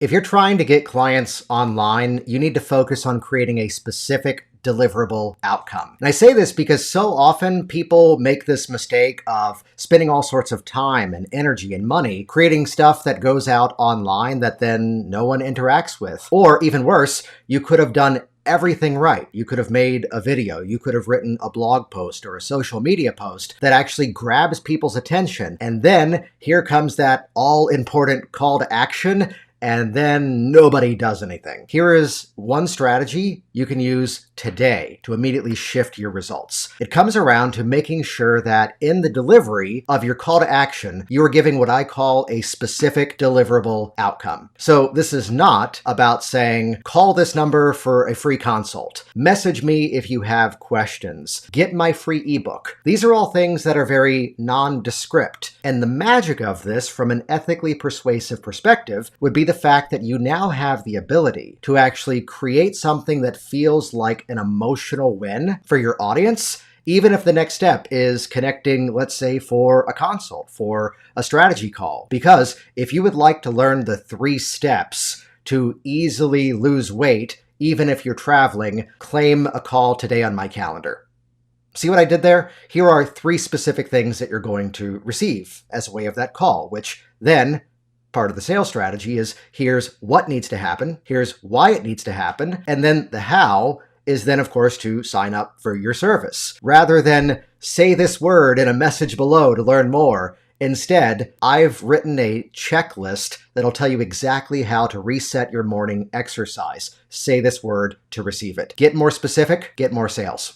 If you're trying to get clients online, you need to focus on creating a specific deliverable outcome. And I say this because so often people make this mistake of spending all sorts of time and energy and money creating stuff that goes out online that then no one interacts with. Or even worse, you could have done everything right. You could have made a video, you could have written a blog post or a social media post that actually grabs people's attention. And then here comes that all-important call to action, and then nobody does anything. Here is one strategy you can use today to immediately shift your results. It comes around to making sure that in the delivery of your call to action, you are giving what I call a specific deliverable outcome. So this is not about saying, call this number for a free consult, message me if you have questions, get my free ebook. These are all things that are very nondescript. And the magic of this from an ethically persuasive perspective would be the fact that you now have the ability to actually create something that feels like an emotional win for your audience, even if the next step is connecting, let's say, for a consult, for a strategy call. Because if you would like to learn the 3 steps to easily lose weight, even if you're traveling, claim a call today on my calendar. See what I did there? Here are 3 specific things that you're going to receive as a way of that call, which then part of the sales strategy is here's what needs to happen, here's why it needs to happen, and then the how is then, of course, to sign up for your service. Rather than say this word in a message below to learn more, instead, I've written a checklist that'll tell you exactly how to reset your morning exercise. Say this word to receive it. Get more specific, get more sales.